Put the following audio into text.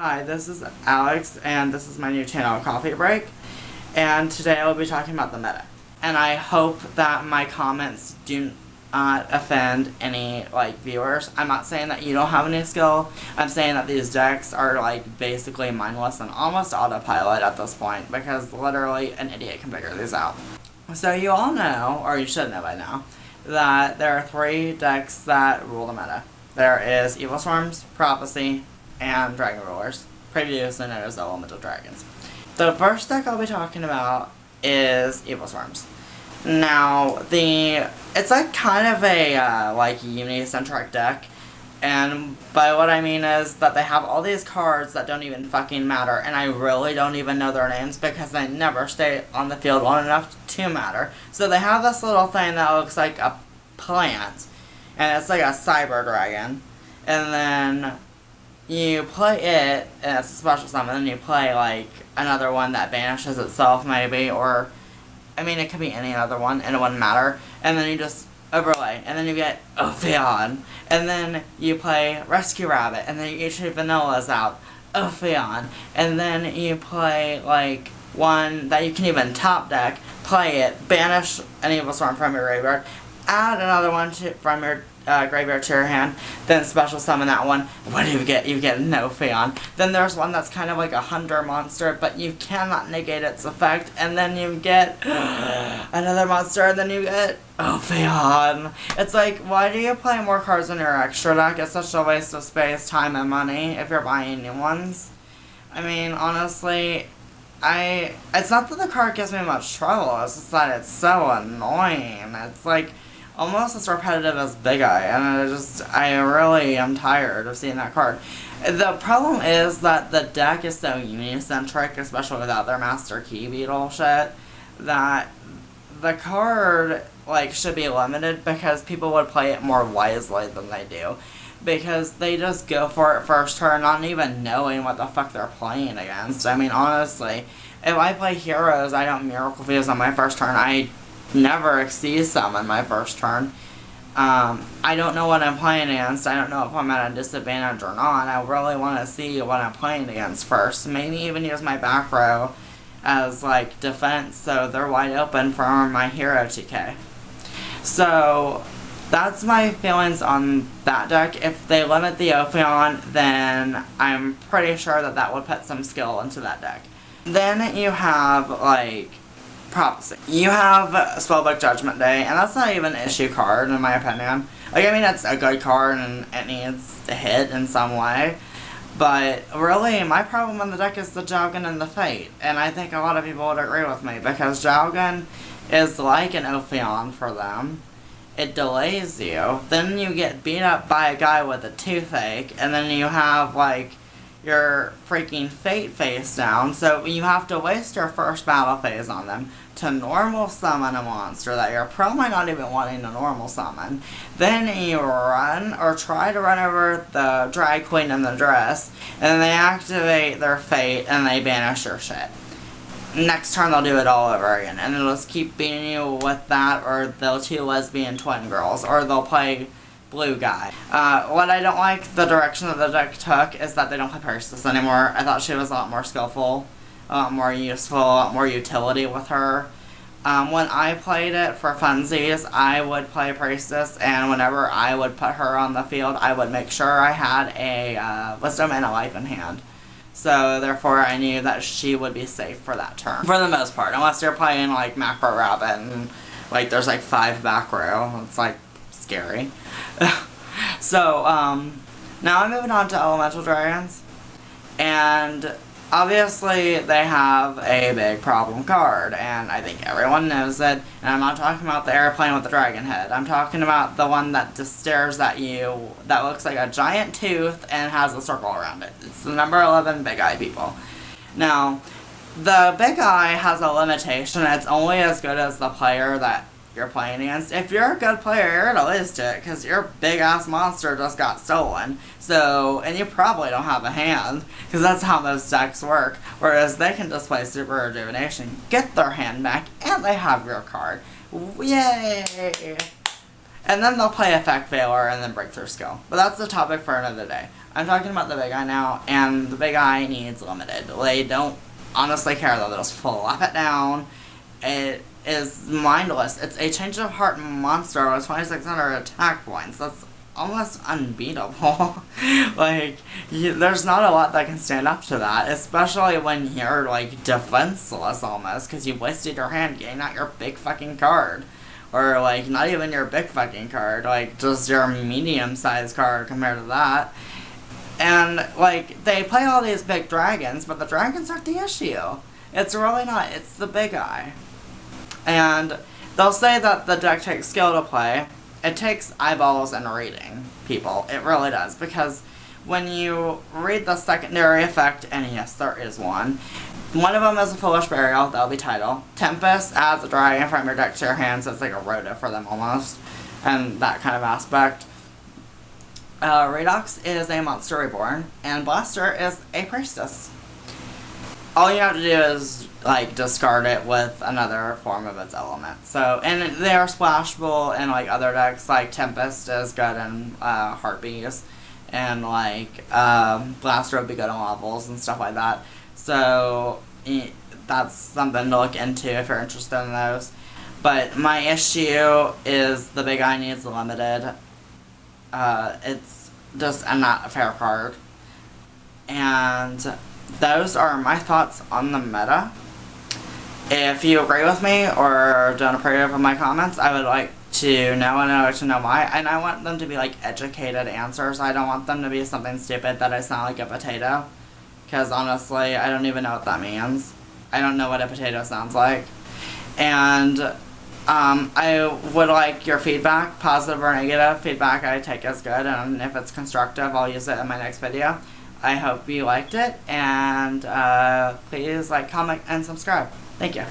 Hi, this is Alex, and this is my new channel, Coffee Break, and today I will be talking about the meta. And I hope that my comments do not offend any, viewers. I'm not saying that you don't have any skill. I'm saying that these decks are, basically mindless and almost autopilot at this point, because literally an idiot can figure these out. So you all know, or you should know by now, that there are 3 decks that rule the meta. There is Evil Swarms, Prophecy, and Dragon Rulers, previously known as Elemental Dragons. The first deck I'll be talking about is Evil Swarms. Now, it's kind of a uni-centric deck, and by what I mean is that they have all these cards that don't even fucking matter, and I really don't even know their names because they never stay on the field long enough to matter. So they have this little thing that looks like a plant, and it's like a cyber dragon, and then you play it, and it's a special summon, and you play, another one that banishes itself, maybe, or, I mean, it could be any other one, and it wouldn't matter, and then you just overlay, and then you get Ophion, and then you play Rescue Rabbit, and then you issue Vanilla's out, Ophion, and then you play, one that you can even top deck, play it, banish an Evil Storm from your graveyard, add another one from your graveyard to your hand, then special summon that one. What do you get? You get an Ophion. Then there's one that's kind of like a hunter monster, but you cannot negate its effect, and then you get another monster, and then you get Ophion. It's like, why do you play more cards in your extra deck? It's such a waste of space, time, and money if you're buying new ones. I mean, honestly, it's not that the card gives me much trouble, it's just that it's so annoying. It's almost as repetitive as Big Eye, and I really am tired of seeing that card. The problem is that the deck is so uni-centric, especially without their Master Key Beetle shit, that the card, should be limited because people would play it more wisely than they do. Because they just go for it first turn, not even knowing what the fuck they're playing against. I mean, honestly, if I play heroes, I don't Miracle Fuse on my first turn. I never Exceed Summon my first turn. I don't know what I'm playing against. I don't know if I'm at a disadvantage or not. I really want to see what I'm playing against first. Maybe even use my back row as, defense, so they're wide open for my hero TK. So that's my feelings on that deck. If they limit the Ophion, then I'm pretty sure that that would put some skill into that deck. Then you have, Prophecy. You have Spellbook Judgment Day, and that's not even an issue card, in my opinion. I mean, it's a good card, and it needs to hit in some way. But, really, my problem in the deck is the Jowgen and the Fate. And I think a lot of people would agree with me, because Jowgen is like an Ophion for them. It delays you. Then you get beat up by a guy with a toothache, and then you have, your freaking Fate face down, so you have to waste your first battle phase on them to normal summon a monster that you're probably not even wanting to normal summon. Then you run, or try to run over the drag queen in the dress, and then they activate their Fate and they banish your shit. Next turn they'll do it all over again, and they'll just keep beating you with that, or they'll 2 lesbian twin girls, or they'll play blue guy. What I don't like the direction that the deck took is that they don't play Priestess anymore. I thought she was a lot more skillful, a lot more useful, a lot more utility with her. When I played it for funsies, I would play Priestess, and whenever I would put her on the field, I would make sure I had a Wisdom and a Life in hand. So, therefore, I knew that she would be safe for that turn. For the most part, unless you're playing, Macro Rabbit, and, there's, 5 back row. It's, scary. So, now I'm moving on to Elemental Dragons, and obviously they have a big problem card, and I think everyone knows it, and I'm not talking about the airplane with the dragon head. I'm talking about the one that just stares at you, that looks like a giant tooth and has a circle around it. It's the number 11 Big Eye people. Now, the Big Eye has a limitation. It's only as good as the player that you're playing against. If you're a good player, you're gonna lose to it, because your big-ass monster just got stolen. So, and you probably don't have a hand, because that's how most decks work. Whereas they can just play Super Rejuvenation, get their hand back, and they have your card. Yay! And then they'll play effect failure and then breakthrough skill. But that's the topic for another day. I'm talking about the big eye now, and the big eye needs limited. They don't honestly care, they'll just flop it down. It is mindless. It's a change of heart monster with 2600 attack points. That's almost unbeatable. Like, there's not a lot that can stand up to that, especially when you're, like, defenseless almost, because you wasted your hand getting out your big fucking card. Or, like, not even your big fucking card, like, just your medium-sized card compared to that. And, like, they play all these big dragons, but the dragons aren't the issue. It's really not. It's the big eye. And they'll say that the deck takes skill to play. It takes eyeballs and reading people. It really does. Because when you read the secondary effect, and yes, there is one. One of them is a Foolish Burial. That'll be title. Tempest adds a dragon from your deck to your hand, so it's like a rota for them almost. And that kind of aspect. Redox is a Monster Reborn, and Blaster is a Priestess. All you have to do is, like, discard it with another form of its element. So, and they are splashable in, like, other decks, like Tempest is good in Heartbeats, and, like, Blaster would be good in Levels and stuff like that. So, that's something to look into if you're interested in those. But my issue is the big eye needs limited. It's just not a fair card. And those are my thoughts on the meta. If you agree with me or don't approve of my comments, I would like to know, and I'd like to know why. And I want them to be, like, educated answers. I don't want them to be something stupid that I sound like a potato. Because honestly, I don't even know what that means. I don't know what a potato sounds like. And I would like your feedback, positive or negative. Feedback I take as good, and if it's constructive, I'll use it in my next video. I hope you liked it, and please like, comment, and subscribe. Thank you.